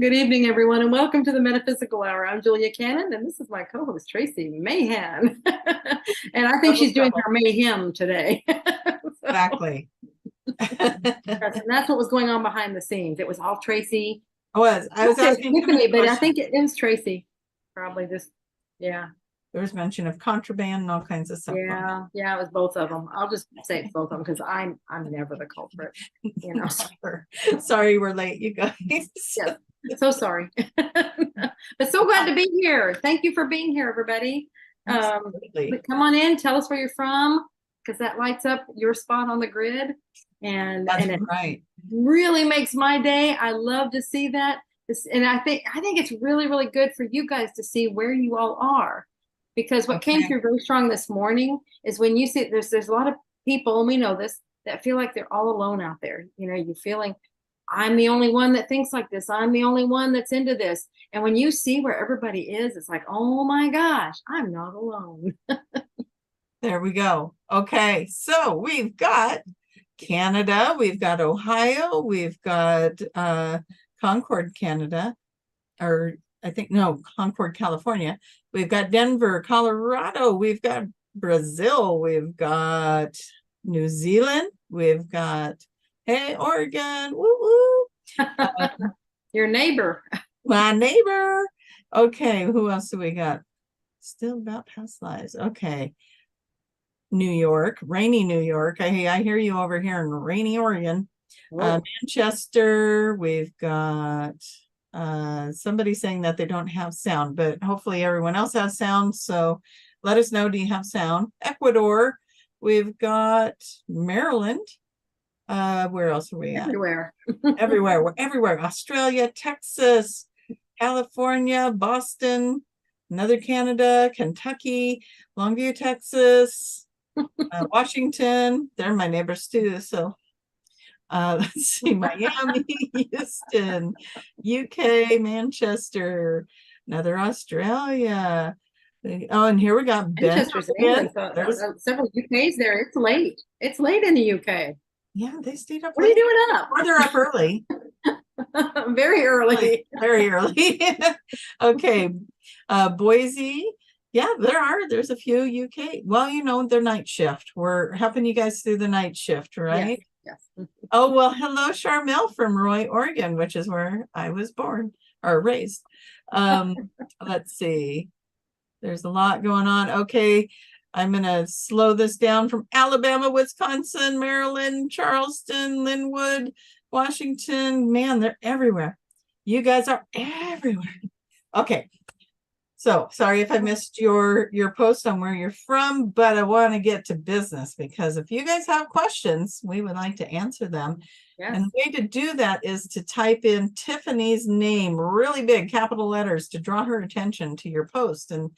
Good evening, everyone, and welcome to the Metaphysical Hour. I'm Julia Cannon, and this is my co-host, Tracie Mahan. And I think Double she's doing trouble. her mayhem today. So, Exactly. yes, and that's what was going on behind the scenes. It was all Tracie. I was I'll say asking too many Tiffany, but I questions. think it is Tracie. Probably just, yeah, There was mention of contraband and all kinds of stuff going yeah, it was both of them. I'll just say it's both of them because I'm never the culprit, you know. on. Sorry we're late, you guys. Yes, so sorry. But so glad to be here. Thank you for being here, everybody. Absolutely. But come on in, tell us where you're from, because that lights up your spot on the grid. That's And it right. really makes my day. I love to see that. And I think it's really, really good for you guys to see where you all are. Because what came Okay. through very strong this morning is when you see there's a lot of people, and we know this, that feel like they're all alone out there. You know, you're feeling I'm the only one that thinks like this. I'm the only one that's into this. And when you see where everybody is, it's like, oh my gosh, I'm not alone. There we go. Okay. So we've got Canada, we've got Ohio, we've got Concord, Canada, or I think no, Concord, California. We've got Denver, Colorado, we've got Brazil, we've got New Zealand, we've got hey Oregon, woo woo, Your neighbor. my neighbor. Okay, who else do we got? Still about past lives. Okay, New York, rainy New York. I hear you over here in rainy Oregon. Manchester, we've got somebody saying that they don't have sound, but hopefully everyone else has sound. So let us know, do you have sound? Ecuador, we've got Maryland. Where else are we at? Everywhere. Everywhere. We're everywhere. Australia, Texas, California, Boston, another Canada, Kentucky, Longview, Texas, Washington. They're my neighbors too. So let's see, Miami, Houston, UK, Manchester, another Australia. Oh, and here we got Bend, Manchester's in Oregon. England, so There's, several UK's there. It's late. It's late in the UK. yeah, they stayed up What are you late. doing up? Or they're up early. Very early. Very early. Okay. Boise. Yeah, there's a few UK. Well, you know, their night shift. We're helping you guys through the night shift, Yes, right? yes. Oh, well, hello, Charmel from Roy, Oregon, which is where I was born or raised. Let's see. There's a lot going on. Okay. I'm going to slow this down from Alabama, Wisconsin, Maryland, Charleston, Linwood, Washington. Man, they're everywhere. You guys are everywhere. Okay. So sorry if I missed your post on where you're from, but I want to get to business because if you guys have questions, we would like to answer them. Yes. And the way to do that is to type in Tiffany's name, really big capital letters, to draw her attention to your post. And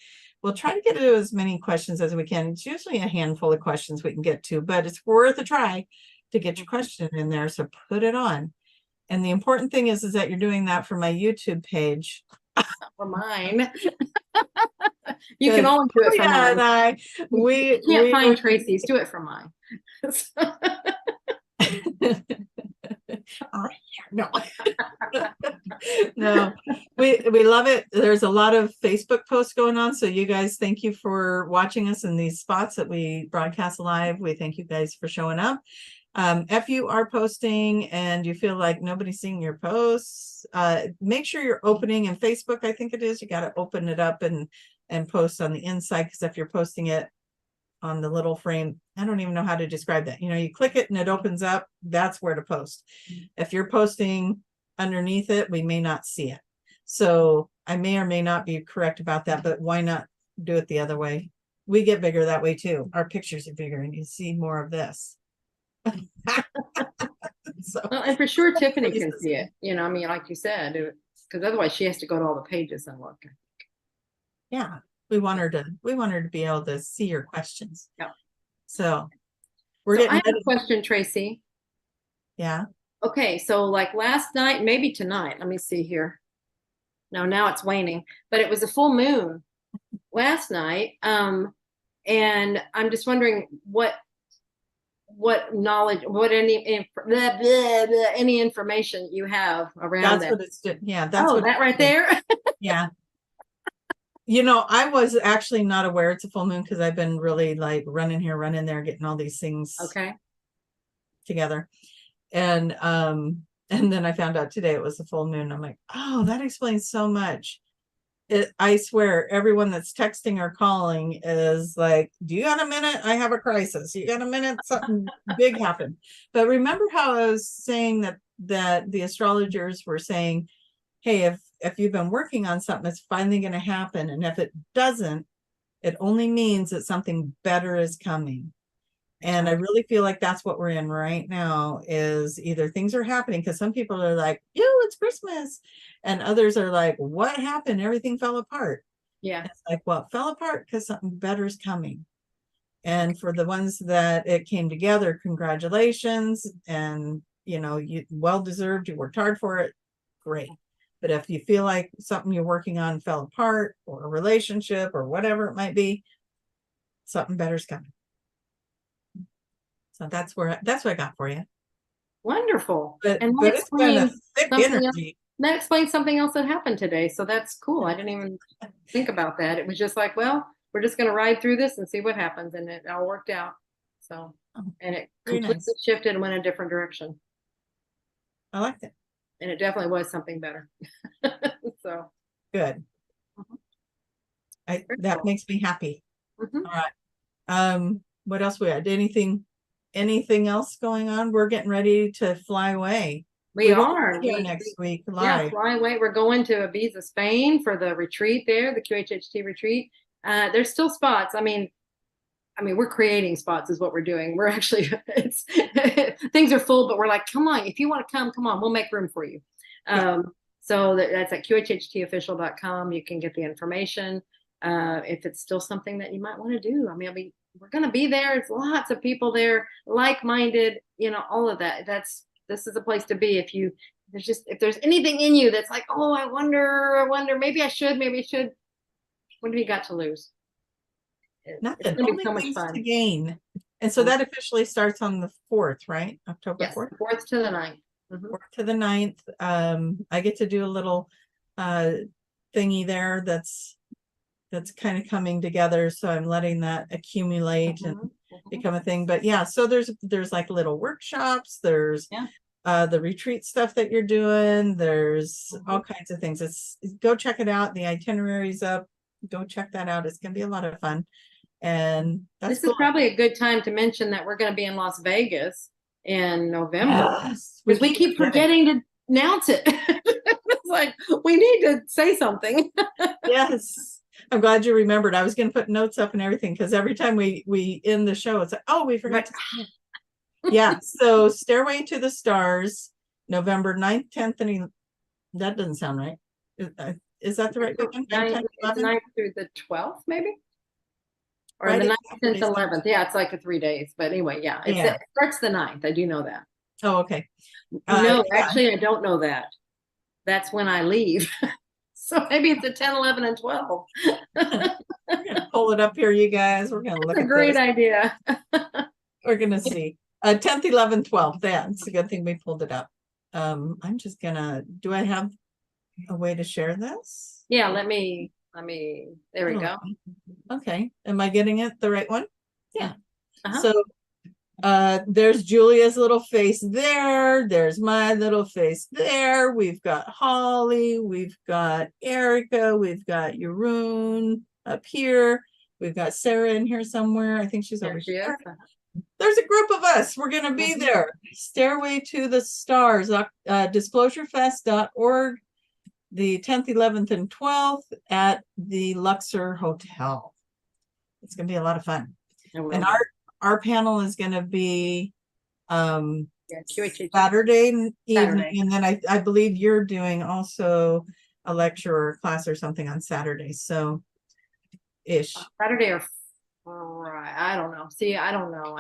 we'll try to get to as many questions as we can. It's usually a handful of questions we can get to, but it's worth a try to get your question in there. So put it on. And the important thing is that you're doing that for my YouTube page. For mine. You can only do it for And mine. we Can't find Tracie's. Do it for mine. no. No, we love it. There's a lot of Facebook posts going on. So you guys, thank you for watching us in these spots that we broadcast live. We thank you guys for showing up. If you are posting and you feel like nobody's seeing your posts, make sure you're opening in Facebook. I think it is. You got to open it up and post on the inside, because if you're posting it on the little frame, I don't even know how to describe that. You know, you click it and it opens up. That's where to post. If you're posting underneath it, we may not see it. So I may or may not be correct about that, but why not do it the other way? We get bigger that way too. Our pictures are bigger and you see more of this. So, well, and for sure, Tiffany can see it. You know, I mean, like you said, because otherwise she has to go to all the pages and look. Yeah, we want her to be able to see your questions. Yeah. So I have a question, Tracie. Yeah. Okay, so like last night, maybe tonight. Let me see here. No, now it's waning, but it was a full moon last night. And I'm just wondering what knowledge, what any information you have around That's that. what it's doing. Yeah, that's what that right there. Yeah. You know, I was actually not aware it's a full moon because I've been really like running here, running there, getting all these things Okay. together. And then I found out today it was a full moon. I'm like, oh, that explains so much. I swear, everyone that's texting or calling is like, do you got a minute? I have a crisis. You got a minute? Something big happened. But remember how I was saying that the astrologers were saying, hey, if you've been working on something, it's finally going to happen. And if it doesn't, it only means that something better is coming. And I really feel like that's what we're in right now, is either things are happening because some people are like, ew, it's Christmas. And others are like, what happened? Everything fell apart. Yeah. It's like, well, it fell apart because something better is coming. And for the ones that it came together, congratulations. And, you know, you well deserved, you worked hard for it. Great. But if you feel like something you're working on fell apart, or a relationship or whatever it might be, something better's coming. So that's what I got for you. Wonderful. But And it's been a thick energy. That explains something else that happened today. So that's cool. I didn't even think about that. It was just like, well, we're just going to ride through this and see what happens. And it all worked out. So, and it completely shifted and went a different direction. I like that. And it definitely was something better. So good. That makes me happy. All right. What else we had? Anything else going on? We're getting ready to fly away. We are here next week live. Yeah, fly away. We're going to Ibiza, Spain for the retreat there, the QHHT retreat. There's still spots. I mean, we're creating spots is what we're doing. We're actually, things are full, but we're like, come on, if you want to come on, we'll make room for you. So that's at qhhtofficial.com. You can get the information. If it's still something that you might want to do. We're going to be there. It's lots of people there, like-minded, all of that. This is a place to be. If there's anything in you that's like, oh, I wonder, maybe I should. What have you got to lose? Nothing. It's only so much fun to gain. And so that officially starts on the 4th, right? October 4th? 4th to the 9th. 4th to the 9th. I get to do a little thingy there that's kind of coming together. So I'm letting that accumulate and become a thing. But yeah, so there's like little workshops, there's the retreat stuff that you're doing, there's all kinds of things. Go check it out. The itinerary's up. Go check that out. It's gonna be a lot of fun. And this is probably a good time to mention that we're going to be in Las Vegas in November, because we keep forgetting to announce it. It's like, we need to say something. Yes. I'm glad you remembered. I was going to put notes up and everything, because every time we end the show, it's like, oh, we forgot. Yeah. So Stairway to the Stars, November 9th, 10th, and that doesn't sound right. Is that the right weekend? 9th through the 12th, maybe? Or Friday, the 9th, 10th, 11th. Yeah, it's like 3 days. But anyway, it starts the 9th. I do know that. Oh, okay. No, actually, I don't know that. That's when I leave. So maybe it's a 10, 11, and 12. We're gonna pull it up here, you guys. We're gonna look at a great idea. We're gonna see. 10th, 11th, 12th. That's a good thing we pulled it up. I'm just gonna, do I have a way to share this? Yeah, let me, there we go. Okay. Am I getting it the right one? Yeah. So there's Julia's little face there. There's my little face there. We've got Holly. We've got Erica. We've got Jeroen up here. We've got Sarah in here somewhere. I think she's over here. There's a group of us. We're going to be there. Stairway to the Stars, disclosurefest.org, the 10th, 11th, and 12th at the Luxor Hotel. It's going to be a lot of fun. And our panel is going to be Saturday evening. And then I believe you're doing also a lecture or class or something on Saturday. So ish. Saturday or Friday. I don't know. See, I don't know.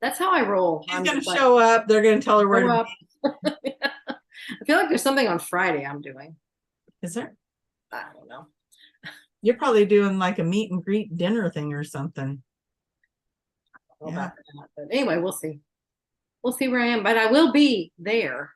That's how I roll. She's going to show up. They're going to tell her where to be. I feel like there's something on Friday I'm doing. Is there? I don't know. You're probably doing like a meet and greet dinner thing or something. know Yeah. about that. But anyway, we'll see. We'll see where I am, but I will be there.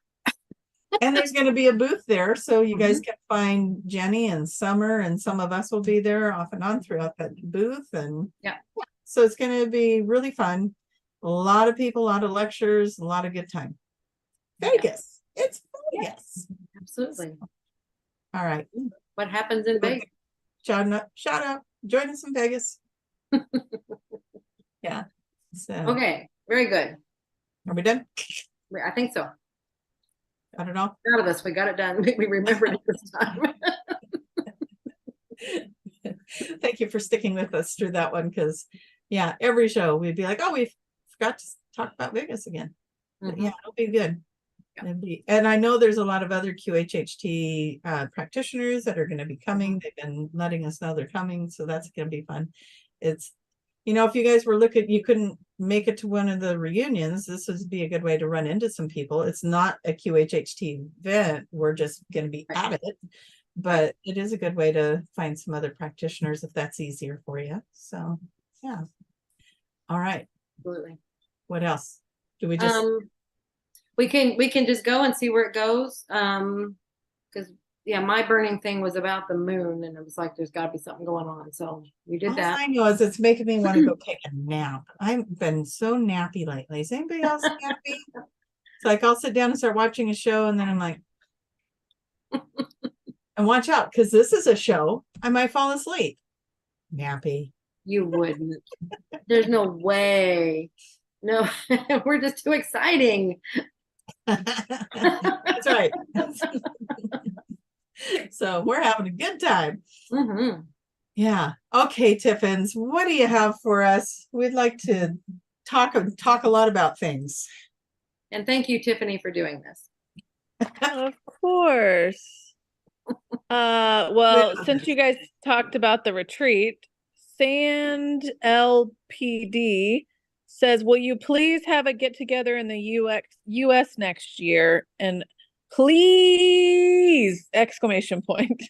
And there's going to be a booth there, so you guys Mhm. can find Jenny and Summer, and some of us will be there off and on throughout that booth. And Yeah. so it's going to be really fun. A lot of people, a lot of lectures, a lot of good time. Vegas. It's Vegas. Absolutely. All right. What happens in Vegas? Shout out. Join us in Vegas. Yeah. So, Okay, very good. are we done? I think so. Got it all? Proud of us. We got it done. We remembered it this time. Thank you for sticking with us through that one, because yeah, every show we'd be like, oh, we forgot to talk about Vegas again. But yeah, it'll be good. It'll be, and I know there's a lot of other QHHT practitioners that are going to be coming. They've been letting us know they're coming, so that's going to be fun. It's, you know, if you guys were looking, you couldn't make it to one of the reunions, this would be a good way to run into some people. It's not a QHHT event. We're just going to be at it, but it is a good way to find some other practitioners if that's easier for you. So yeah. All right. Absolutely. What else? Do we just we can just go and see where it goes. Because yeah, my burning thing was about the moon, and it was like there's got to be something going on. So we did all that. I know is it's making me want to go take a nap. I've been so nappy lately. Is anybody else nappy? It's like I'll sit down and start watching a show, and then I'm like, and watch out, because this is a show. I might fall asleep. Nappy. You wouldn't. There's no way. No, we're just too exciting. That's right. So we're having a good time. Yeah. Okay, Tiffins, what do you have for us? We'd like to talk a lot about things. And thank you, Tiffany, for doing this. Of course. Well, since you guys talked about the retreat, Sand LPD says, will you please have a get together in the US next year? And please, exclamation point.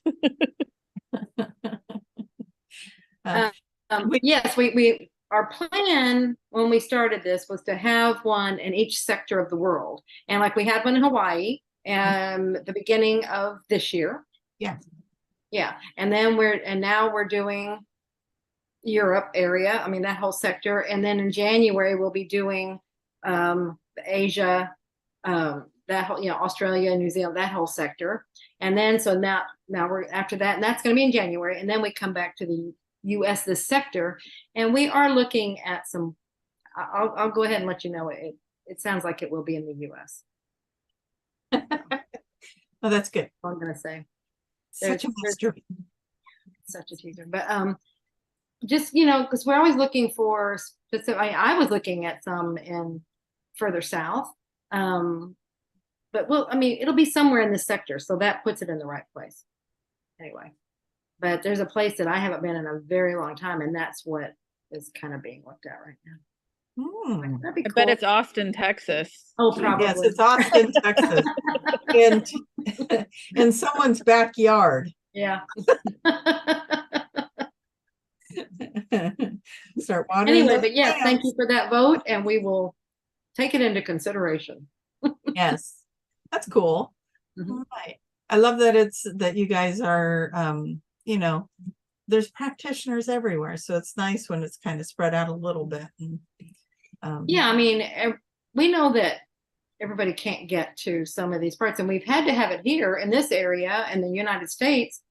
Yes, we our plan when we started this was to have one in each sector of the world. And like we had one in Hawaii the beginning of this year. Yeah. Yeah. And then now we're doing Europe area. I mean, that whole sector. And then in January, we'll be doing Asia, that whole, Australia, New Zealand, that whole sector. And then, so now we're after that, and that's going to be in January. And then we come back to the US, this sector. And we are looking at some, I'll go ahead and let you know, it sounds like it will be in the US. Oh, that's good. I'm going to say. Such a mystery. Such a teaser. But just, because we're always looking for specific, I was looking at some in further south. But it'll be somewhere in this sector. So that puts it in the right place. Anyway, but there's a place that I haven't been in a very long time. And that's what is kind of being looked at right now. That'd be cool. I bet it's Austin, Texas. Oh, probably. Yes, it's Austin, Texas. in someone's backyard. Yeah. Start watering. Anyway, but yes, thank you for that vote, and we will take it into consideration. Yes, that's cool. All right. I love that you guys are there's practitioners everywhere, so it's nice when it's kind of spread out a little bit. And, yeah, I mean, we know that everybody can't get to some of these parts, and we've had to have it here in this area in the United States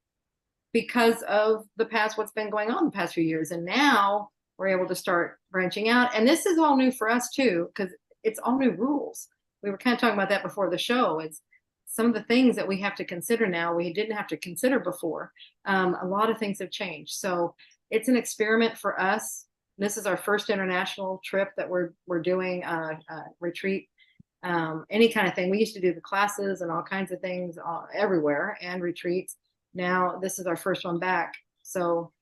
because of what's been going on the past few years. And now we're able to start branching out. And this is all new for us too, because it's all new rules. We were kind of talking about that before the show. It's some of the things that we have to consider now we didn't have to consider before. A lot of things have changed. So it's an experiment for us. This is our first international trip that we're doing, retreat, any kind of thing. We used to do the classes and all kinds of things everywhere and retreats. Now this is our first one back. So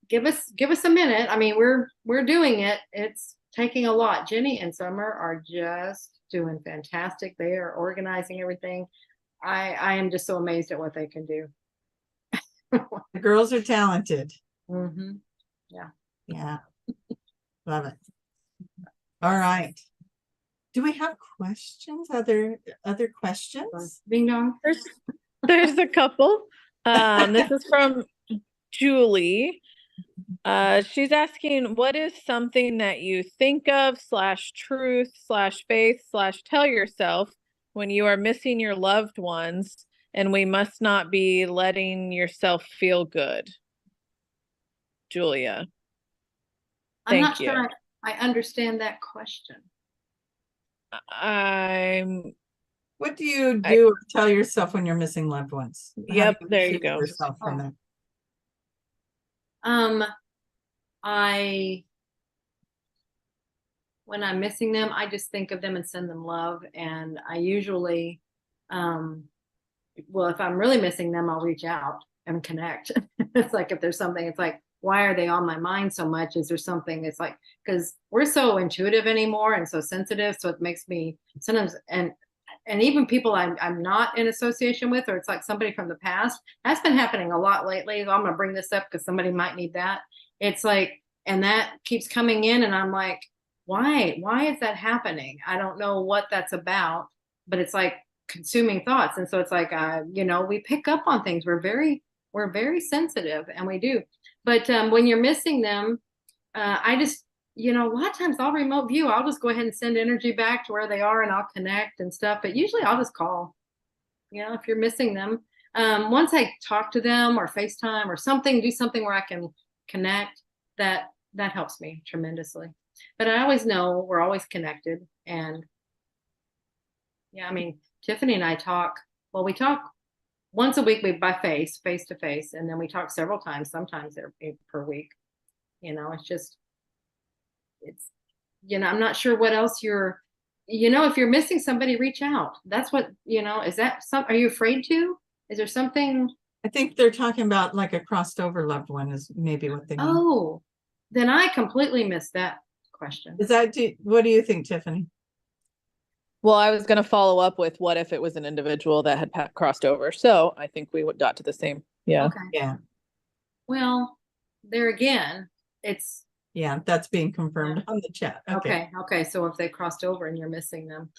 give us a minute. I mean, we're doing it. It's taking a lot. Jenny and Summer are just doing fantastic. They are organizing everything. I am just so amazed at what they can do. the girls are talented. Yeah. Yeah. Love it. All right. Do we have questions? Other questions? Ding dong. There's a couple. This is from Julie. She's asking, what is something that you think of /truth /faith /tell yourself when you are missing your loved ones, and we must not be letting yourself feel good? Julia. I'm not Thank you. sure I understand that question. What do you do or tell yourself when you're missing loved ones? Yep, there you go. Yourself from that? When I'm missing them, I just think of them and send them love. And I usually, well, if I'm really missing them, I'll reach out and connect. It's like, if there's something, it's like, why are they on my mind so much? Is there something? It's like, because we're so intuitive anymore and so sensitive. So it makes me sometimes, and even people I'm not in association with, or it's like somebody from the past. That's been happening a lot lately. I'm going to bring this up because somebody might need that. It's like, and that keeps coming in, and I'm like, why is that happening? I don't know what that's about, but it's like consuming thoughts. And so it's like, we pick up on things. We're very sensitive, and we do. But when you're missing them, I just, a lot of times I'll remote view. I'll just go ahead and send energy back to where they are, and I'll connect and stuff. But usually I'll just call, if you're missing them. Once I talk to them or FaceTime or something, do something where I can connect, that helps me tremendously. But I always know we're always connected. And yeah, Tiffany and I talk, well, we talk once a week by face to face. And then we talk several times, sometimes per week. I'm not sure what else if you're missing somebody, reach out. That's what, are you afraid to? Is there something? I think they're talking about like a crossed over loved one is maybe what they mean. Oh, then I completely missed that question. What do you think, Tiffany? Well, I was going to follow up with what if it was an individual that had crossed over. So I think we got to the same. Yeah. Okay. Yeah. Well, there again, it's. Yeah, that's being confirmed on the chat. Okay. So if they crossed over and you're missing them.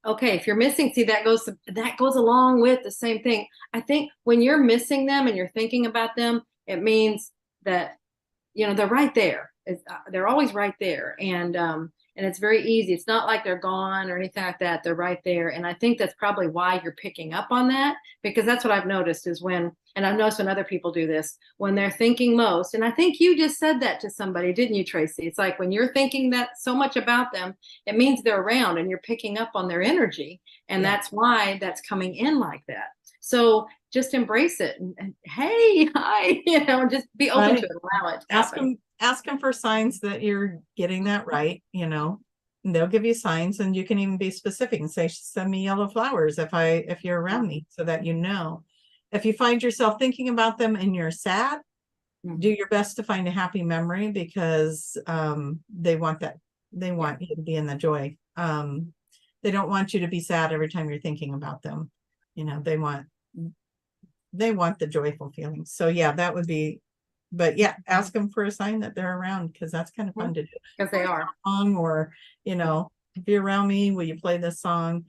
Okay. If you're missing, see, that goes along with the same thing. I think when you're missing them and you're thinking about them, it means that, they're right there. They're always right there. And it's very easy. It's not like they're gone or anything like that. They're right there. And I think that's probably why you're picking up on that, because that's what I've noticed is and I've noticed when other people do this, when they're thinking most, and I think you just said that to somebody, didn't you, Tracie? It's like when you're thinking that so much about them, it means they're around and you're picking up on their energy. And that's why that's coming in like that. So just embrace it and hey, hi, just be open to it, allow it. Ask them for signs that you're getting that right, and they'll give you signs, and you can even be specific and say, send me yellow flowers if you're around me, so that if you find yourself thinking about them and you're sad, do your best to find a happy memory, because they want you to be in the joy. They don't want you to be sad every time you're thinking about them. They want the joyful feelings. So yeah, that would be. But yeah, ask them for a sign that they're around, because that's kind of fun to do. Because they are. Or, if you're around me, will you play this song?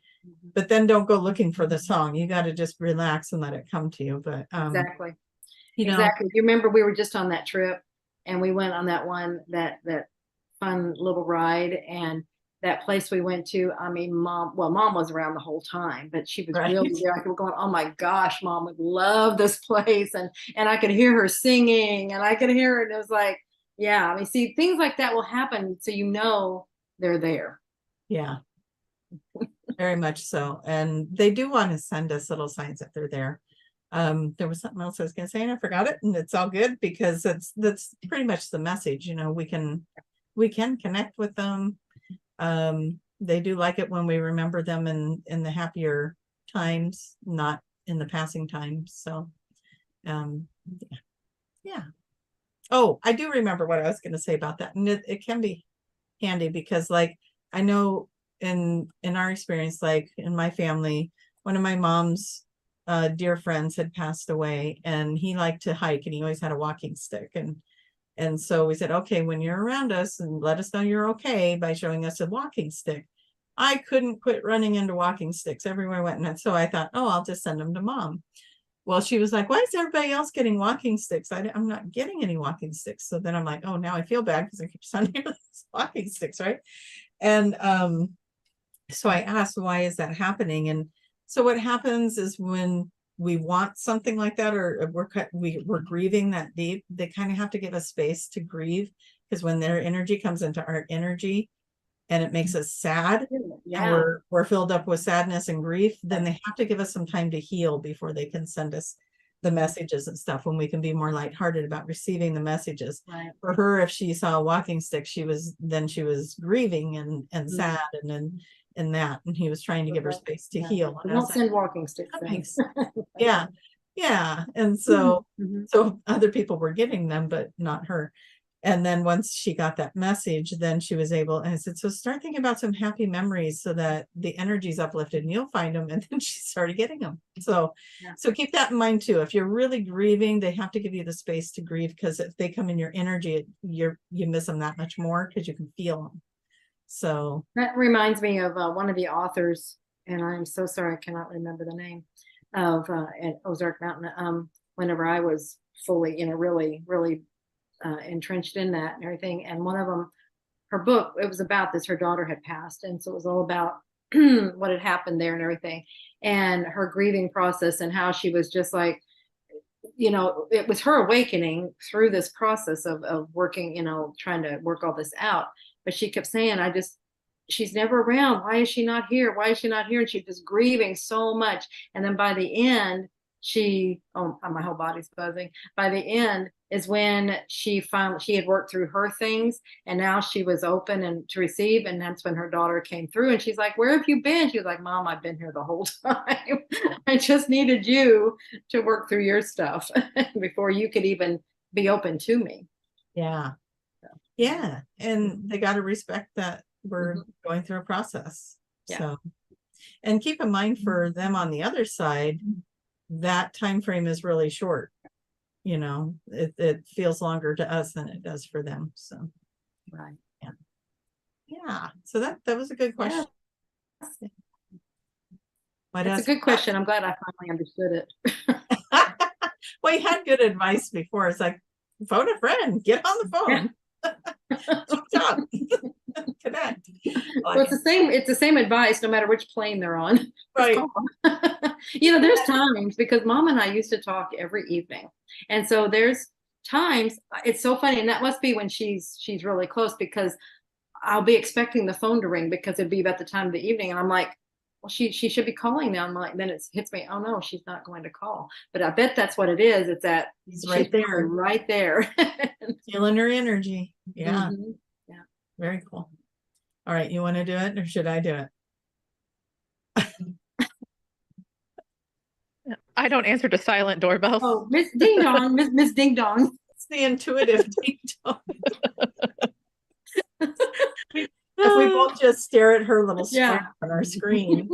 But then don't go looking for the song. You got to just relax and let it come to you. But exactly. Exactly. You remember we were just on that trip, and we went on that that fun little ride, and that place we went to. Mom was around the whole time, but she was really there. I was going, oh my gosh, Mom would love this place. And I could hear her singing, and I could hear her. And it was like, yeah, see, things like that will happen. So, they're there. Yeah, very much so. And they do want to send us little signs that they're there. There was something else I was going to say, and I forgot it, and it's all good, because that's pretty much the message. We can connect with them. They do like it when we remember them in the happier times, not in the passing times. So, yeah. Oh, I do remember what I was going to say about that. And it can be handy, because like, I know in our experience, like in my family, one of my mom's dear friends had passed away, and he liked to hike, and he always had a walking stick. And so we said, okay, when you're around us, and let us know you're okay by showing us a walking stick. I couldn't quit running into walking sticks everywhere I went. And so I thought, oh, I'll just send them to Mom. Well, she was like, why is everybody else getting walking sticks? I'm not getting any walking sticks. So then I'm like, oh, now I feel bad because I keep sending her these walking sticks, right? And so I asked, why is that happening? And so what happens is when we want something like that, or we're grieving that deep, they kind of have to give us space to grieve, because when their energy comes into our energy and it makes us sad, Yeah. and we're filled up with sadness and grief, then they have to give us some time to heal before they can send us the messages and stuff, when we can be more lighthearted about receiving the messages. Right. For her, if she saw a walking stick, she was grieving and sad, and then that, and he was trying to give her space to heal. And Don't send walking sticks. Yeah. And so so other people were getting them, but not her. And then once she got that message, then she was able, and I said, so start thinking about some happy memories so that the energy's uplifted and you'll find them. And then she started getting them. So keep that in mind too. If you're really grieving, they have to give you the space to grieve, because if they come in your energy, you miss them that much more, because you can feel them. So that reminds me of one of the authors, and I'm so sorry, I cannot remember the name of at Ozark Mountain. Whenever I was fully, really, really entrenched in that and everything. And one of them, her book, it was about this. Her daughter had passed, and so it was all about what had happened there and everything, and her grieving process, and how she was just like, it was her awakening through this process of working, trying to work all this out. But she kept saying, she's never around. Why is she not here? Why is she not here? And she was grieving so much. And then by the end, my whole body's buzzing. By the end is when she had worked through her things, and now she was open and to receive. And that's when her daughter came through, and she's like, where have you been? She was like, Mom, I've been here the whole time. I just needed you to work through your stuff before you could even be open to me. Yeah. Yeah. And they got to respect that we're going through a process. Yeah. So, and keep in mind for them on the other side, that time frame is really short. It feels longer to us than it does for them. So right. Yeah. So that was a good question. Yeah. It's a good question. I'm glad I finally understood it. Well, you had good advice before. It's like, phone a friend, get on the phone. Connect. Well, it's the same advice no matter which plane they're on. Right. There's times, because Mom and I used to talk every evening, and so there's times, it's so funny, and that must be when she's really close, because I'll be expecting the phone to ring, because it'd be about the time of the evening, and I'm like, well, she should be calling now. I'm like, then it hits me, oh no, she's not going to call. But I bet that's what it is. It's that she's right there, feeling her energy. Yeah. Yeah. Very cool. All right, you want to do it, or should I do it? I don't answer to silent doorbells. Oh, Miss Ding Dong, Miss Ding Dong. It's the intuitive ding dong. If we both just stare at her little square on our screen.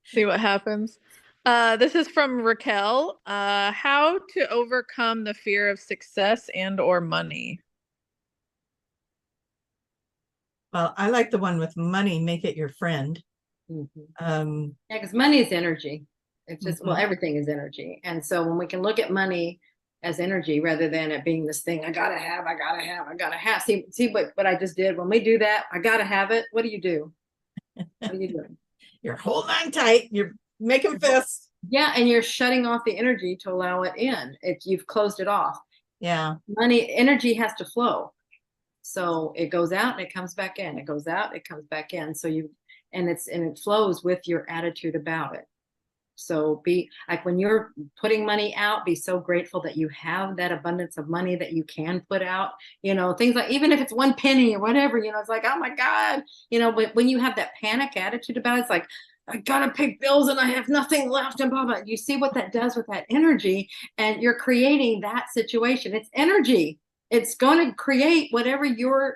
See what happens. This is from Raquel. How to overcome the fear of success and or money? Well, I like the one with money, make it your friend. Because money is energy. It's just, well, everything is energy. And so when we can look at money as energy rather than it being this thing, I gotta have. See what I just did? When we do that, I gotta have it. What do you do? What are you doing? You're holding on tight. You're making fists. Yeah, and you're shutting off the energy to allow it in. You've closed it off. Yeah. Energy has to flow. So it goes out and it comes back in. It goes out, it comes back in. So it flows with your attitude about it. So be like, when you're putting money out, be so grateful that you have that abundance of money that you can put out, things like, even if it's 1 penny or whatever, it's like, oh my God, but when you have that panic attitude about it, it's like, I gotta pay bills and I have nothing left and blah, blah. You see what that does with that energy, and you're creating that situation. It's energy. It's going to create whatever you're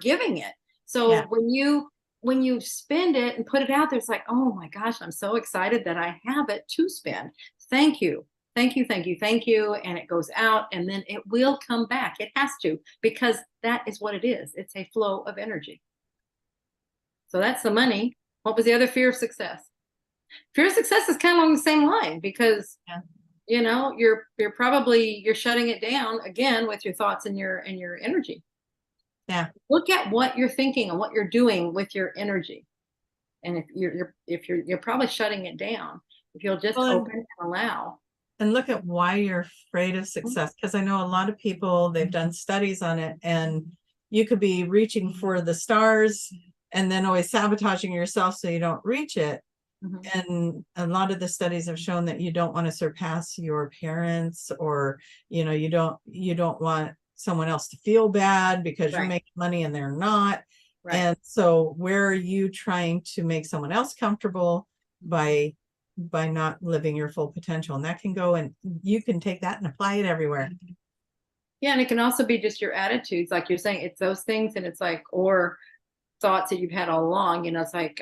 giving it. So when you spend it and put it out there, it's like, oh my gosh, I'm so excited that I have it to spend. Thank you. thank you, thank you, thank you. And it goes out and then it will come back. It has to, because that is what it is. It's a flow of energy. So that's the money. What was the other? Fear of success. Fear of success is kind of along the same line, because you know, you're shutting it down again with your thoughts and your energy. Yeah. Look at what you're thinking and what you're doing with your energy. And if you're probably shutting it down, if you'll just open and allow. And look at why you're afraid of success. Because I know a lot of people, they've done studies on it, and you could be reaching for the stars and then always sabotaging yourself so you don't reach it. And a lot of the studies have shown that you don't want to surpass your parents, or, you know, you don't want someone else to feel bad because you're making money and they're not. And so where are you trying to make someone else comfortable by not living your full potential? And that can go, and you can take that and apply it everywhere. Yeah. And it can also be just your attitudes, like you're saying, it's those things. And it's like, or thoughts that you've had all along, you know, it's like,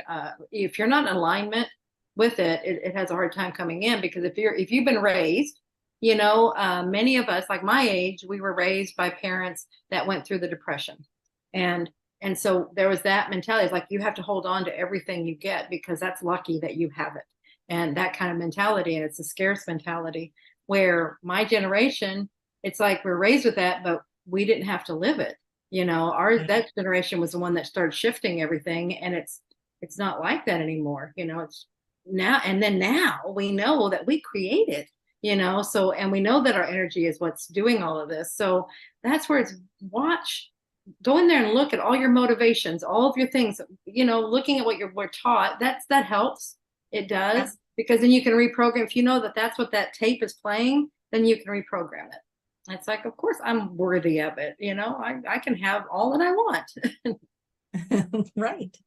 if you're not in alignment with it, it has a hard time coming in, because if you've been raised, you know, many of us, like my age, we were raised by parents that went through the Depression. And so there was that mentality. It's like, you have to hold on to everything you get because that's lucky that you have it. And that kind of mentality. And it's a scarce mentality, where my generation, it's like we're raised with that, but we didn't have to live it. You know, that generation was the one that started shifting everything. And it's not like that anymore. You know, it's now, and then now we know that we create it, you know, so, and we know that our energy is what's doing all of this. So that's where it's go in there and look at all your motivations, all of your things, you know, looking at what we're taught. That helps. It does, because then you can reprogram. If you know that that's what that tape is playing, then you can reprogram it. It's like, of course I'm worthy of it. You know, I can have all that I want. Right.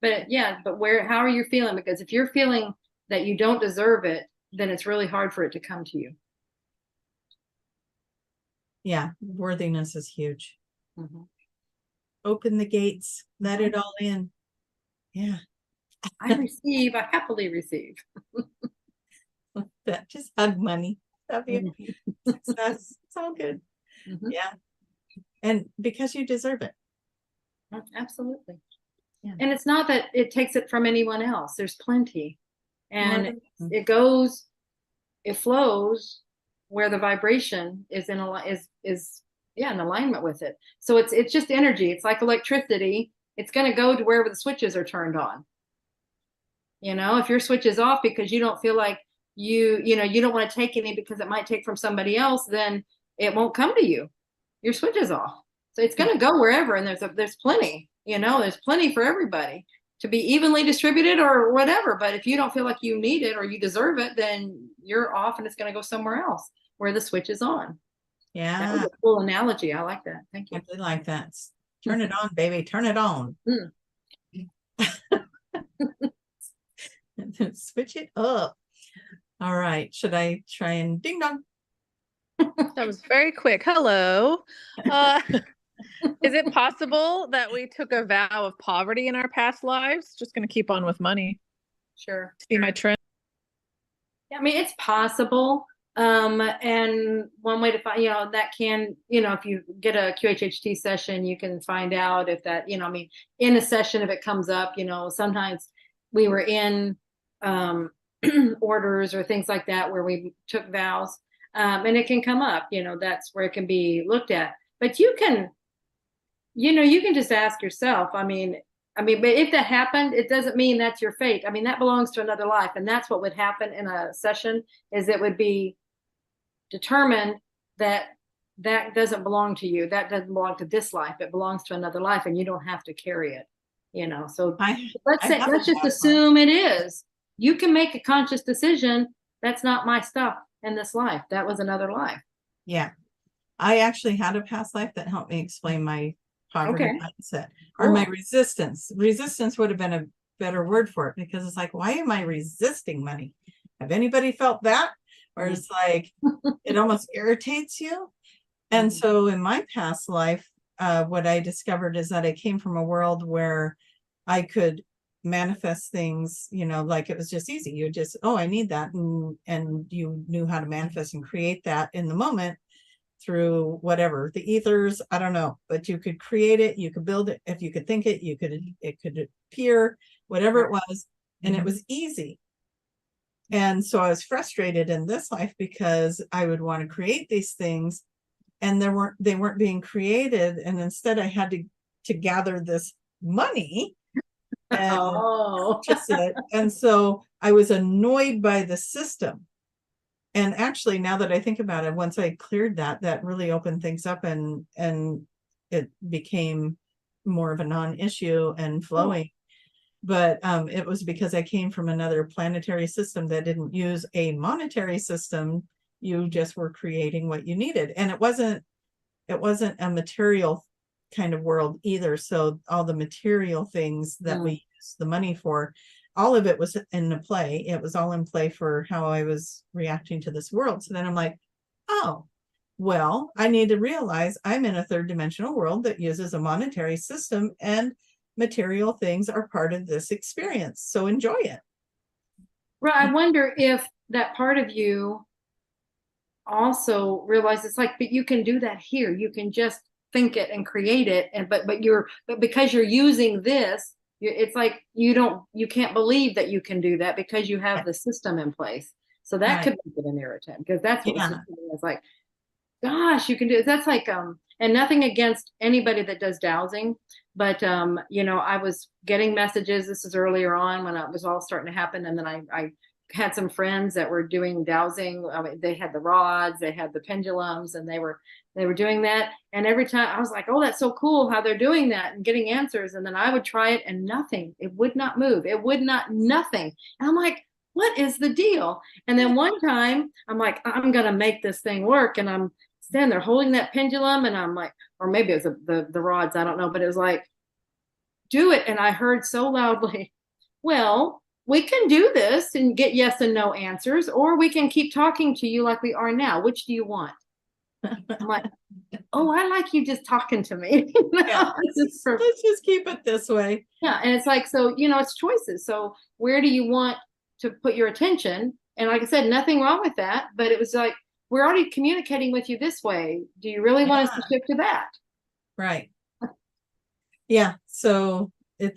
But yeah, but how are you feeling? Because if you're feeling that you don't deserve it, then it's really hard for it to come to you. Yeah. Worthiness is huge. Open the gates, let it all in. Yeah. I happily receive. That just hug money. Success. It's all good. Yeah. And because you deserve it. Absolutely. Yeah. And it's not that it takes it from anyone else. There's plenty. And it flows where the vibration is in alignment with it. So it's just energy. It's like electricity. It's going to go to wherever the switches are turned on. You know, if your switch is off because you don't feel like you don't want to take any because it might take from somebody else, then it won't come to you. Your switch is off. So it's going to go wherever. And there's plenty, you know, there's plenty for everybody to be evenly distributed or whatever. But if you don't feel like you need it or you deserve it, then you're off and it's going to go somewhere else where the switch is on. Yeah. That was a cool analogy. I like that. Thank you. I really like that. Turn it on, baby. Turn it on. Switch it up. All right. Should I try and ding dong? That was very quick. Hello. Is it possible that we took a vow of poverty in our past lives? Just going to keep on with money. Sure. See my trend. Yeah, I mean, it's possible. And one way to find, you know, that can, you know, if you get a QHHT session, you can find out if that, you know, I mean, in a session, if it comes up, you know, sometimes we were in orders or things like that where we took vows, and it can come up, you know, that's where it can be looked at. But you can, you know, you can just ask yourself, I mean, but if that happened, it doesn't mean that's your fate. I mean, that belongs to another life. And that's what would happen in a session, is it would be determined that that doesn't belong to you. That doesn't belong to this life. It belongs to another life, and you don't have to carry it, you know. So let's just assume it is. You can make a conscious decision. That's not my stuff in this life. That was another life. Yeah. I actually had a past life that helped me explain my poverty mindset, or my resistance. Resistance would have been a better word for it, because it's like, why am I resisting money? Have anybody felt that? Or it's like, it almost irritates you. And so in my past life, what I discovered is that I came from a world where I could manifest things, you know, like it was just easy. You just, oh, I need that. And you knew how to manifest and create that in the moment through whatever, the ethers, I don't know, but you could create it, you could build it. If you could think it, it could appear, whatever it was. And it was easy. And so I was frustrated in this life because I would want to create these things and they weren't being created. And instead I had to gather this money and purchase it. And so I was annoyed by the system. And actually, now that I think about it, once I cleared that, that really opened things up and it became more of a non-issue and flowing. But it was because I came from another planetary system that didn't use a monetary system. You just were creating what you needed. And it wasn't a material kind of world either. So all the material things that we use the money for, all of it was in the play. It was all in play for how I was reacting to this world. So then I'm like, oh, well, I need to realize I'm in a third dimensional world that uses a monetary system and material things are part of this experience. So enjoy it. Right. I wonder if that part of you also realizes like, but you can do that here. You can just think it and create it. And but because you're using this, it's like you can't believe that you can do that because you have the system in place. So that could be an irritant because that's what it's like, gosh, you can do it. That's like and nothing against anybody that does dowsing, but you know, I was getting messages, this is earlier on when it was all starting to happen, and then I had some friends that were doing dowsing. I mean, they had the rods, they had the pendulums, and they were doing that. And every time I was like, oh, that's so cool how they're doing that and getting answers. And then I would try it and nothing, it would not move. It would not, nothing. And I'm like, what is the deal? And then one time I'm like, I'm going to make this thing work. And I'm standing there holding that pendulum. And I'm like, or maybe it was the rods, I don't know, but it was like, do it. And I heard so loudly, well, we can do this and get yes and no answers, or we can keep talking to you like we are now. Which do you want? I'm like, oh, I like you just talking to me. Yeah, let's just keep it this way. Yeah. And it's like, so, you know, it's choices. So where do you want to put your attention? And like I said, nothing wrong with that, but it was like, we're already communicating with you this way. Do you really want us to shift to that? Right. Yeah. So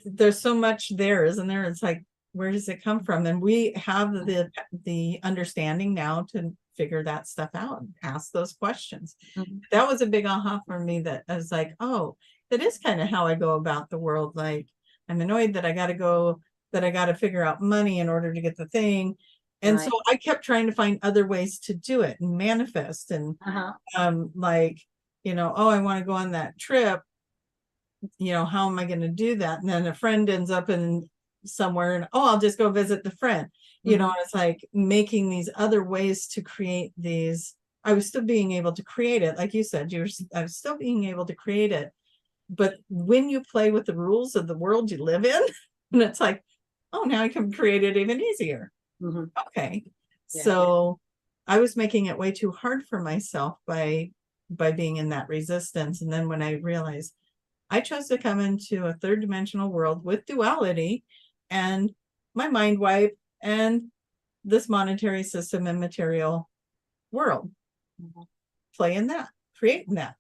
there's so much there, isn't there? It's like, where does it come from? And we have the understanding now to figure that stuff out and ask those questions. That was a big aha for me, that I was like, oh, that is kind of how I go about the world. Like, I'm annoyed that I got to figure out money in order to get the thing. And so I kept trying to find other ways to do it and manifest. And like, you know, oh, I want to go on that trip. You know, how am I going to do that? And then a friend ends up in somewhere and, oh, I'll just go visit the friend. You know, it's like making these other ways to create these. I was still being able to create it. Like you said, I was still being able to create it. But when you play with the rules of the world you live in, and it's like, oh, now I can create it even easier. Okay. Yeah. So I was making it way too hard for myself by being in that resistance. And then when I realized I chose to come into a third dimensional world with duality and my mind wipe and this monetary system and material world, play in that, create in that,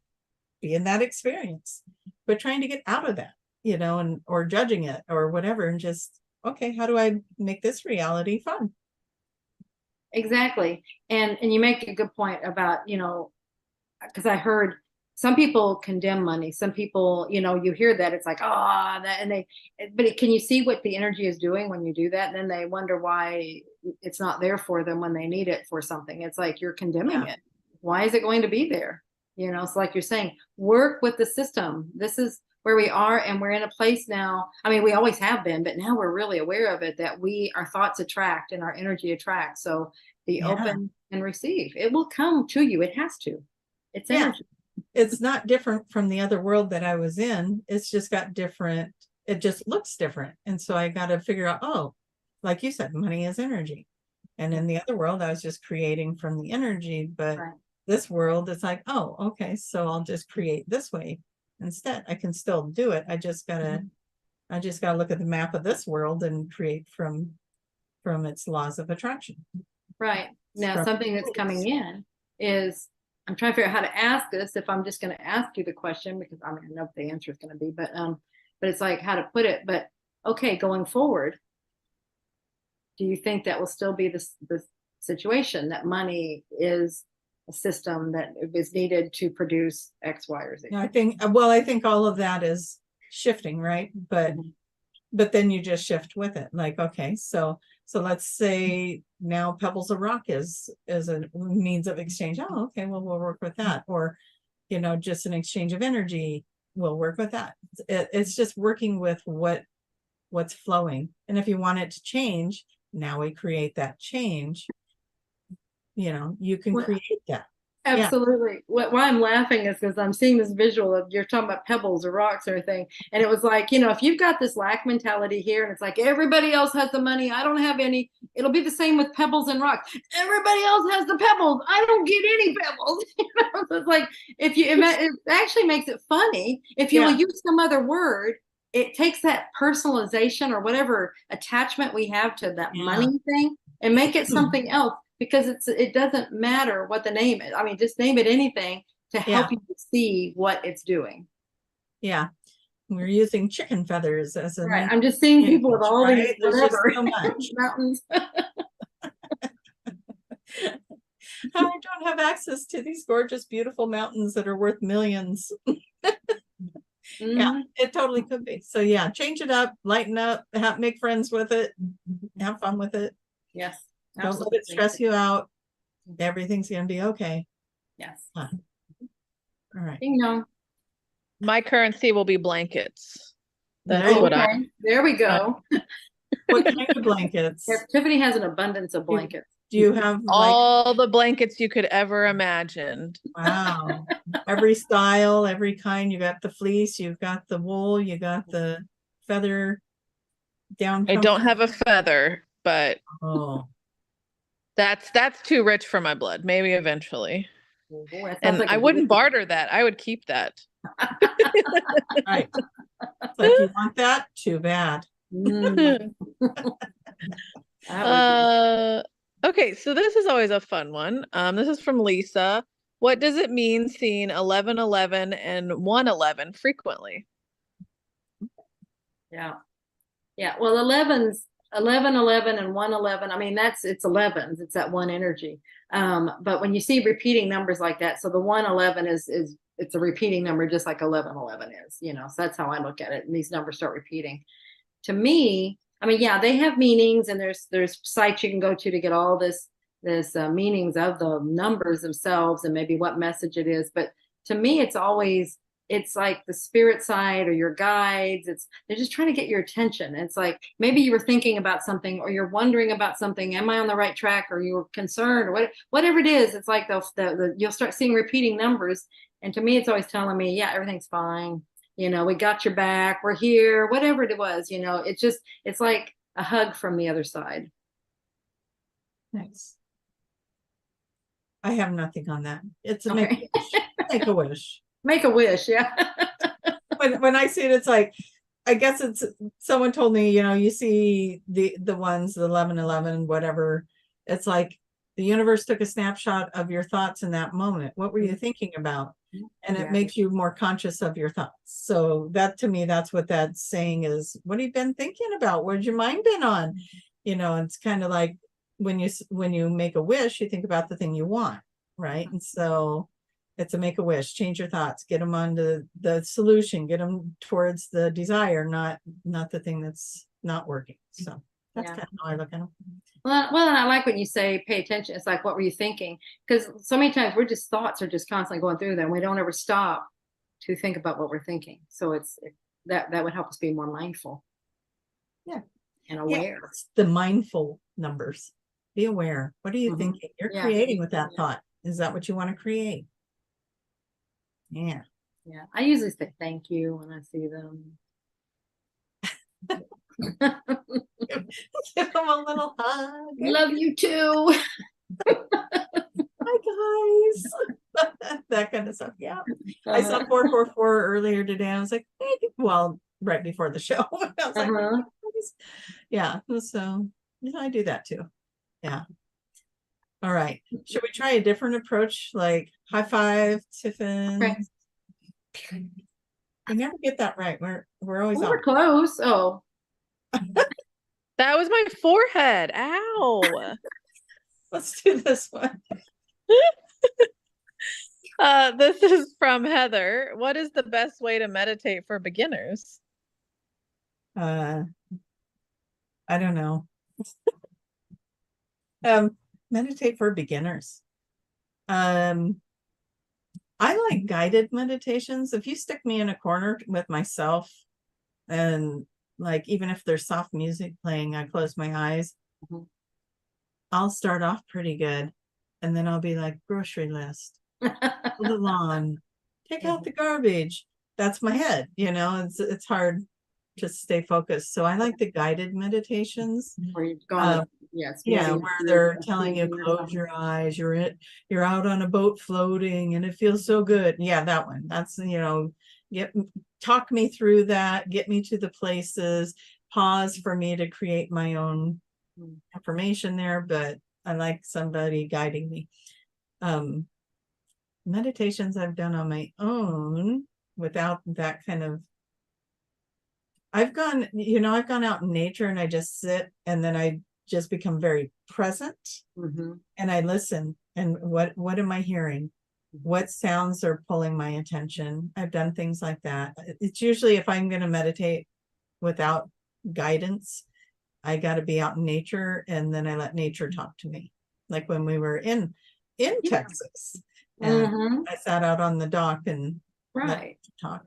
be in that experience, but trying to get out of that, you know, and or judging it or whatever, and just, okay, how do I make this reality fun? Exactly. And you make a good point about, you know, because I heard some people condemn money. Some people, you know, you hear that, it's like, oh, that, and but can you see what the energy is doing when you do that? And then they wonder why it's not there for them when they need it for something. It's like, you're condemning it. Why is it going to be there? You know, it's like you're saying, work with the system. This is where we are, and we're in a place now. I mean, we always have been, but now we're really aware of it, that our thoughts attract and our energy attracts. So be open and receive. It will come to you. It has to. It's energy. It's not different from the other world that I was in. It's just got different. It just looks different. And so I got to figure out, oh, like you said, money is energy. And in the other world, I was just creating from the energy. But this world, it's like, oh, okay, so I'll just create this way instead. I can still do it. I just got to I just got to look at the map of this world and create from its laws of attraction. Right. Now, From something that's coming in is, I'm trying to figure out how to ask this, if I'm just going to ask you the question, because I mean, I know what the answer is going to be, but it's like how to put it. But okay, going forward, do you think that will still be the situation that money is a system that is needed to produce X, Y, or Z? I think all of that is shifting, right? But then you just shift with it. Like, okay, so let's say now pebbles of rock is a means of exchange. Oh, okay, well, we'll work with that. Or, just an exchange of energy, we'll work with that. It's just working with what's flowing. And if you want it to change, now we create that change. You can create that. Absolutely. Why I'm laughing is because I'm seeing this visual of, you're talking about pebbles or rocks or anything. And it was like, if you've got this lack mentality here and it's like everybody else has the money, I don't have any, it'll be the same with pebbles and rocks. Everybody else has the pebbles, I don't get any pebbles. So it's like, it actually makes it funny. If you will use some other word, it takes that personalization or whatever attachment we have to that money thing and make it something else. Because it doesn't matter what the name is. I mean, just name it anything to help you see what it's doing. Yeah. We're using chicken feathers as a right. I'm just seeing people with all these whatever so much. mountains. I don't have access to these gorgeous, beautiful mountains that are worth millions. Yeah, it totally could be. So yeah, change it up, lighten up, make friends with it, have fun with it. Yes. Don't let it stress you out. Everything's going to be okay. Yes. All right. My currency will be blankets. That's there we go. What kind of blankets? Yeah, Tiffany has an abundance of blankets. Do you have all the blankets you could ever imagine? Wow. Every style, every kind. You got the fleece, you've got the wool, you got the feather down. I don't have a feather, but that's too rich for my blood. Maybe eventually. And I wouldn't barter that. I would keep that. Right. So if you want that, too bad. Okay, so this is always a fun one. This is from Lisa. What does it mean seeing 1111 and 111 frequently? Yeah. Well, 11's 1111 and 111. I mean, it's 11s. It's that one energy. But when you see repeating numbers like that, so the 111 is it's a repeating number, just like 1111 is. So that's how I look at it. And these numbers start repeating. To me, I mean, they have meanings, and there's sites you can go to get all this meanings of the numbers themselves and maybe what message it is. But to me, it's like the spirit side or your guides. They're just trying to get your attention. It's like maybe you were thinking about something, or you're wondering about something. Am I on the right track? Or you're concerned, or whatever it is. It's like you'll start seeing repeating numbers. And to me, it's always telling me, everything's fine. We got your back. We're here. Whatever it was, it's like a hug from the other side. Nice. I have nothing on that. It's a make a wish. Make a wish, yeah. when I see it, it's like, I guess it's, someone told me, you see the ones, the 1111, whatever. It's like the universe took a snapshot of your thoughts in that moment. What were you thinking about? And it makes you more conscious of your thoughts. So that, to me, that's what that's saying is, what have you been thinking about? Where's your mind been on? It's kind of like when you make a wish, you think about the thing you want, right? And so it's a make a wish, change your thoughts, get them on the solution, get them towards the desire, not the thing that's not working. So that's kind of how I look at them. Well, and I like when you say pay attention. It's like, what were you thinking? Because so many times thoughts are just constantly going through them. We don't ever stop to think about what we're thinking. So that would help us be more mindful. Yeah. And aware. It's the mindful numbers. Be aware. What are you thinking? You're creating with that thought. Is that what you want to create? Yeah. Yeah. I usually say thank you when I see them. Give them a little hug. Love you too. Hi guys. That kind of stuff. Yeah. I saw 444 earlier today. I was like, well, right before the show. I was like, Uh-huh. yeah, so I do that too. Yeah. All right. Should we try a different approach, like high five, Tiffin? Okay. We never get that right. We're always We're off. close. Oh, That was my forehead. Ow. Let's do this one. This is from Heather. What is the best way to meditate for beginners? I don't know. Meditate for beginners. I like guided meditations. If you stick me in a corner with myself, and like even if there's soft music playing, I close my eyes. Mhm. I'll start off pretty good, and then I'll be like, grocery list, mow the lawn, take out the garbage. That's my head, it's hard to stay focused. So I like the guided meditations. where you've gone. Yes. Yeah, moving where through they're the telling you season or close something. your eyes, you're out on a boat floating and it feels so good. Yeah, that one. That's talk me through that, get me to the places, pause for me to create my own information there, but I like somebody guiding me. Meditations I've done on my own without that kind of, I've gone out in nature and I just sit and then I just become very present and I listen. And what am I hearing? What sounds are pulling my attention? I've done things like that. It's usually if I'm going to meditate without guidance, I got to be out in nature and then I let nature talk to me. Like when we were in Texas and I sat out on the dock and let it talk.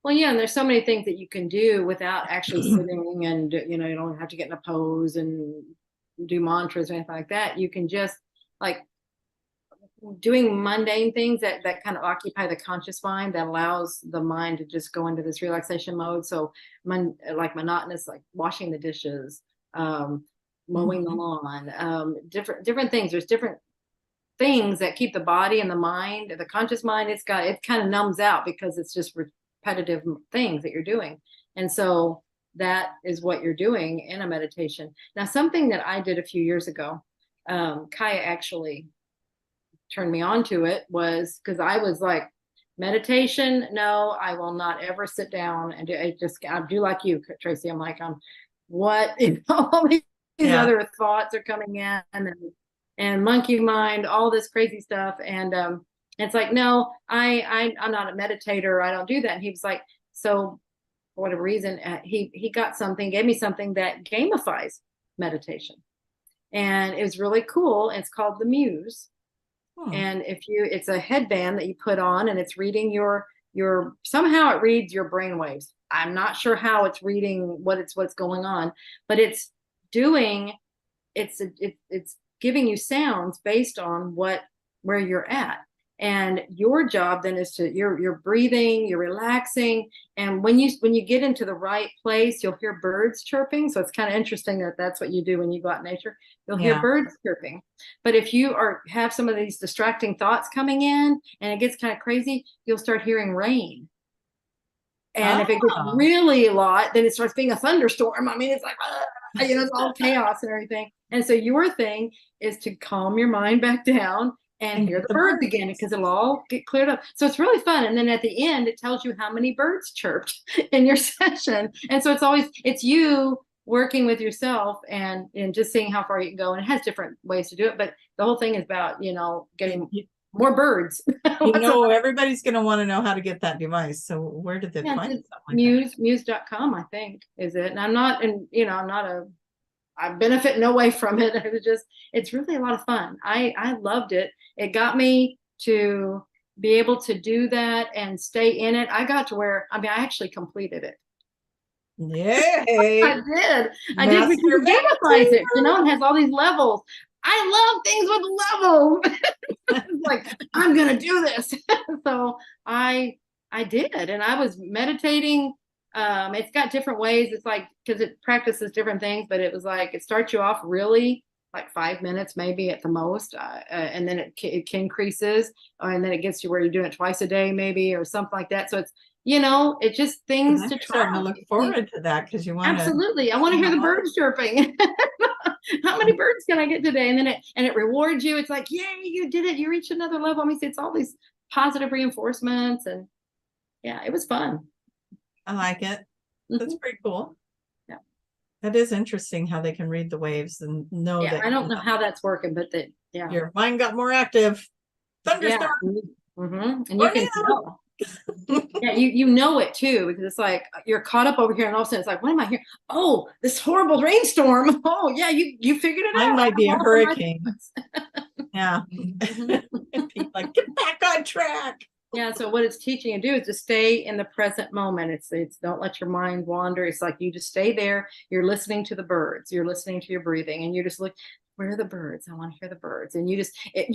Well, yeah, and there's so many things that you can do without actually sitting and, you don't have to get in a pose and do mantras or anything like that. You can just like doing mundane things that kind of occupy the conscious mind that allows the mind to just go into this relaxation mode. So like monotonous, like washing the dishes, mowing the lawn, different things. There's different things that keep the body and the mind, the conscious mind, it kind of numbs out because it's just repetitive things that you're doing. And so that is what you're doing in a meditation. Now, something that I did a few years ago, Kaya actually turned me on to it, was because I was like, meditation, no, I will not ever sit down and do. I do like you, Tracie. I'm like, what? All these other thoughts are coming in and monkey mind, all this crazy stuff. And it's like, no, I'm not a meditator. I don't do that. And he was like, so for whatever reason, he gave me something that gamifies meditation. And it was really cool. It's called the Muse. And it's a headband that you put on and it's reading your somehow it reads your brain waves. I'm not sure how it's reading what's going on, but it's giving you sounds based on where you're at. And your job then is you're breathing, you're relaxing. And when you get into the right place, you'll hear birds chirping. So it's kind of interesting that that's what you do when you go out in nature. You'll hear birds chirping. But if you have some of these distracting thoughts coming in and it gets kind of crazy, you'll start hearing rain. And if it gets really a lot, then it starts being a thunderstorm. I mean, it's like, it's all chaos and everything. And so your thing is to calm your mind back down and hear the birds again, because it'll all get cleared up. So it's really fun. And then at the end, it tells you how many birds chirped in your session. And so it's you working with yourself and just seeing how far you can go. And it has different ways to do it. But the whole thing is about, getting more birds. Everybody's going to want to know how to get that device. So where did they find something? Muse.com, I think, is it. And I'm not, I benefit no way from it. It's really a lot of fun. I loved it. It got me to be able to do that and stay in it. I got to where, I actually completed it. Yay! I did because it gamifies it, and has all these levels. I love things with levels. It's like, I'm gonna do this. So I did, and I was meditating. It's got different ways. It's like, because it practices different things, but it was like, it starts you off really like 5 minutes, maybe at the most. And then it increases, and then it gets you where you're doing it twice a day, maybe, or something like that. So you know, it just So things then to you're starting to try. look forward to that because you want to. Absolutely. I want to hear the birds chirping. How many birds can I get today? And then it rewards you. It's like, yay, you did it. You reached another level. I mean, it's all these positive reinforcements, and yeah, it was fun. I like it. That's Mhm. pretty cool. Yeah. That is interesting how they can read the waves and know Yeah, that I don't know how that's working, but yeah. your mind got more active. Yeah. Thunderstorm. And you can tell. Yeah, you know it too, because it's like you're caught up over here, and all of a sudden it's like, what am I hearing? Oh, this horrible rainstorm. Oh, yeah, you figured it Mine out. might be a I'm all for my hurricane. thoughts. Yeah. Mhm. People like, get back on track. Yeah, so what it's teaching you to do is to stay in the present moment. It's don't let your mind wander. It's like you just stay there. You're listening to the birds. You're listening to your breathing, and you just look, where are the birds? I want to hear the birds. And you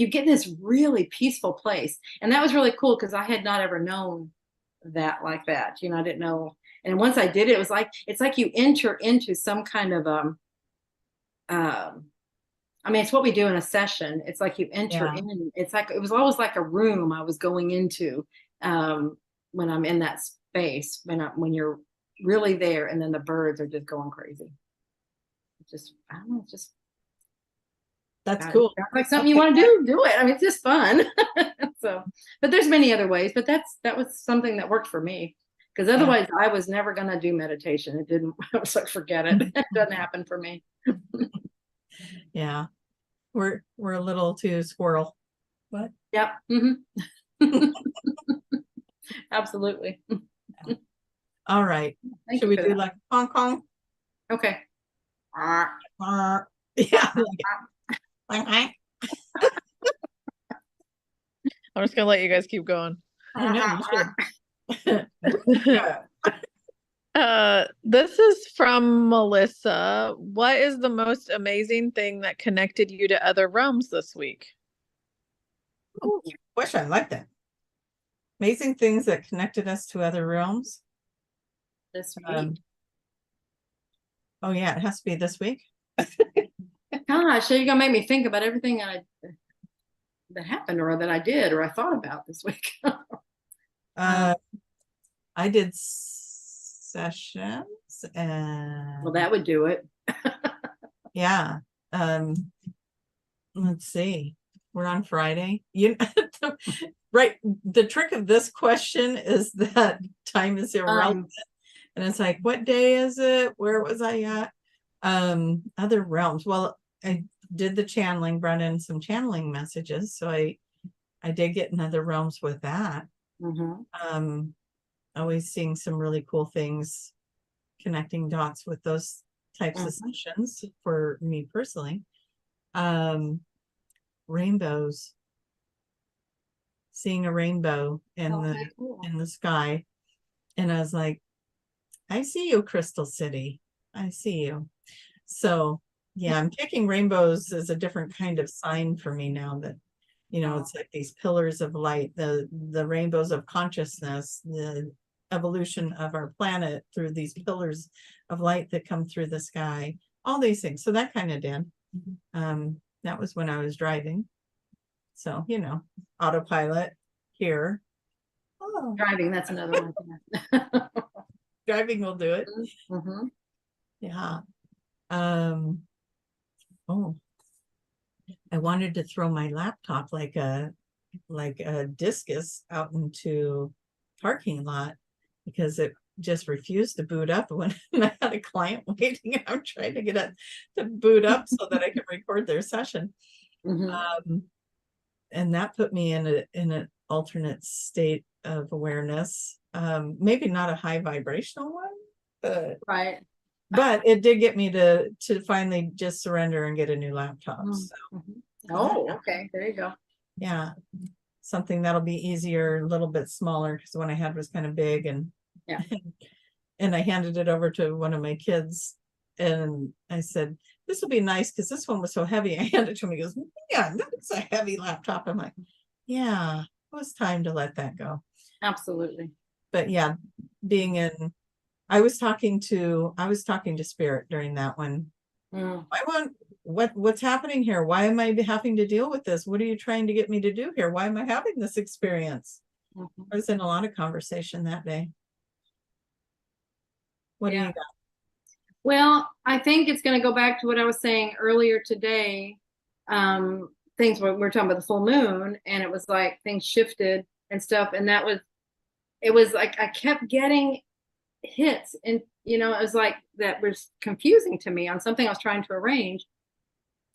get in this really peaceful place. And that was really cool because I had not ever known that like that. You know, I didn't know. And once I did it, it was like it's like you enter into some kind of um I mean, it's what we do in a session. It's like you enter Yeah. in. It's like it was always like a room I was going into um, when I'm in that space. When you're really there, and then the birds are just going crazy. It's just I don't know. It's just That's cool. sounds like something you want to do. Do it. I mean, it's just fun. So, but there's many other ways. But that was something that worked for me because otherwise I was never gonna do meditation. It didn't. I was like, forget it. It doesn't happen for me. Yeah. We're a little too squirrel. What? Yep. Absolutely. All right. Thank Should you we for do that. like Hong Kong? Okay. Yeah. I I'm just gonna let you guys keep going. know you should. This is from Melissa. What is the most amazing thing that connected you to other realms this week? Oh, question. I like that. Amazing things that connected us to other realms. This week. Oh yeah, it has to be this week. Gosh, so you're gonna make me think about everything that happened or that I did or I thought about this week. I did sessions and Well, that would do it. yeah. Let's see. We're on Friday. Right. The trick of this question is that time is irrelevant. And it's like, what day is it? Where was I at? Other realms. Well, I did the channeling, brought in some channeling messages. So I did get in other realms with that. Always seeing some really cool things, connecting dots with those types of sessions for me personally. Rainbows. Seeing a rainbow in the sky. And I was like, I see you, Crystal City. I see you. So yeah, I'm taking rainbows as a different kind of sign for me now that, you know, it's like these pillars of light, the rainbows of consciousness, the evolution of our planet through these pillars of light that come through the sky, all these things. So that kind of did. That was when I was driving. So, you know, autopilot here. Oh. Driving, that's another one. Driving will do it. Yeah. Oh, I wanted to throw my laptop like a discus out into parking lot because it just refused to boot up when I had a client waiting and I'm trying to get it to boot up so that I can record their session. And that put me in an alternate state of awareness. Maybe not a high vibrational one, but right. But it did get me to finally just surrender and get a new laptop. So. Oh, okay. There you go. Yeah. Something that'll be easier, a little bit smaller because the one I had was kind of big and yeah. And I handed it over to one of my kids and I said, this will be nice because this one was so heavy. I handed it to him. He goes, yeah, that's a heavy laptop. I'm like, yeah, it was time to let that go. Absolutely. But yeah, being in I was talking to spirit during that one. What's happening here? Why am I having to deal with this? What are you trying to get me to do here? Why am I having this experience? I was in a lot of conversation that day. What do Yeah. you got? Well, I think it's going to go back to what I was saying earlier today. Things we're talking about the full moon, and it was like things shifted and stuff, and it was like I kept getting hits, and it was like that was confusing to me on something I was trying to arrange.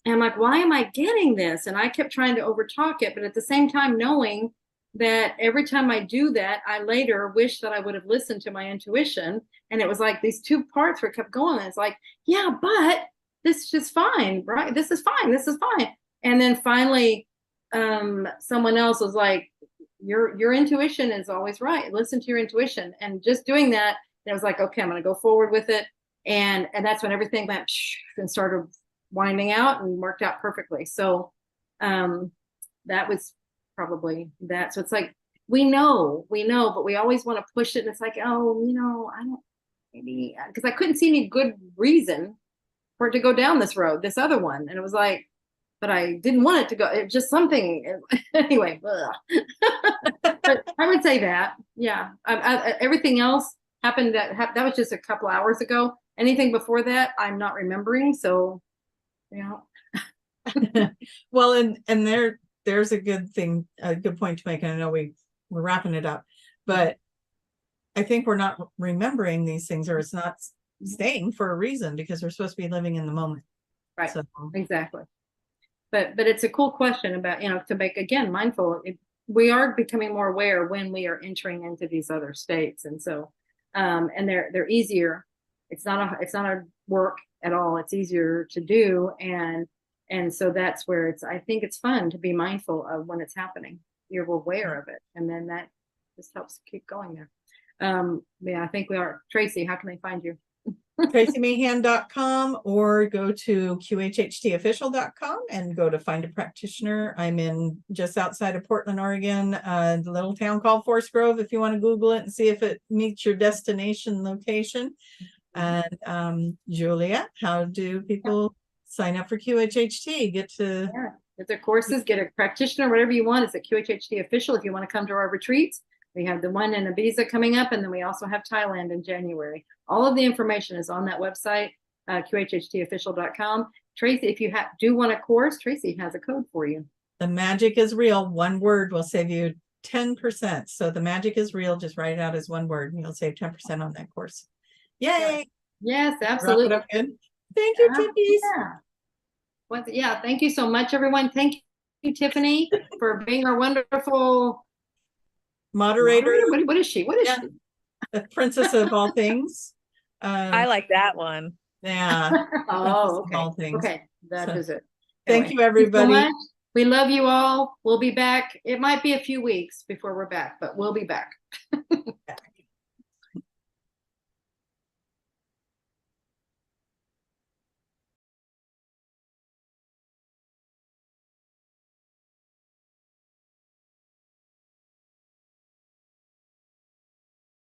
And I'm like, why am I getting this? And I kept trying to overtalk it, but at the same time knowing that every time I do that, I later wish that I would have listened to my intuition. And it was like these two parts where it kept going. And it's like, yeah, but this is just fine, right? This is fine. This is fine. And then finally, someone else was like, your intuition is always right. Listen to your intuition. And just doing that, it was like, okay, I'm going to go forward with it. And that's when everything went and started winding out and worked out perfectly. So that was probably that. So it's like, we know, but we always want to push it. And it's like, oh, I don't, maybe, because I couldn't see any good reason for it to go down this road, this other one. And it was like, but I didn't want it to go. It just something anyway. But I would say that, yeah. Everything else happened that was just a couple hours ago. Anything before that, I'm not remembering. So, Well, and there's a good point to make. And I know we're wrapping it up, but I think we're not remembering these things, or it's not staying for a reason, because we're supposed to be living in the moment. Right. So. Exactly. But it's a cool question about, to make, again, mindful. We are becoming more aware when we are entering into these other states. And so, and they're easier. It's not a work at all. It's easier to do. And so that's where I think it's fun to be mindful of when it's happening. You're aware of it. And then that just helps keep going there. Yeah, I think we are. Tracie, how can they find you? TracieMahan.com, or go to QHHTofficial.com and go to Find a Practitioner. I'm in just outside of Portland, Oregon, the little town called Forest Grove, if you want to Google it and see if it meets your destination location. And Julia, how do people sign up for QHHT? Get their courses, get a practitioner, whatever you want. It's at QHHT Official if you want to come to our retreats. We have the one in Ibiza coming up, and then we also have Thailand in January. All of the information is on that website, QHHTofficial.com. Tracie, if you do want a course, Tracie has a code for you. The magic is real. One word will save you 10%. So the magic is real. Just write it out as one word, and you'll save 10% on that course. Yay! Yes, absolutely. Wrap it up good. Thank you, Tippies. Yeah, thank you so much, everyone. Thank you, Tiffany, for being our wonderful moderator. What is she? What is she? The princess of all things. I like that one. Yeah. Oh, okay. All things. Okay, that is it. Thank you, everybody. Thank you so much. We love you all. We'll be back. It might be a few weeks before we're back, but we'll be back.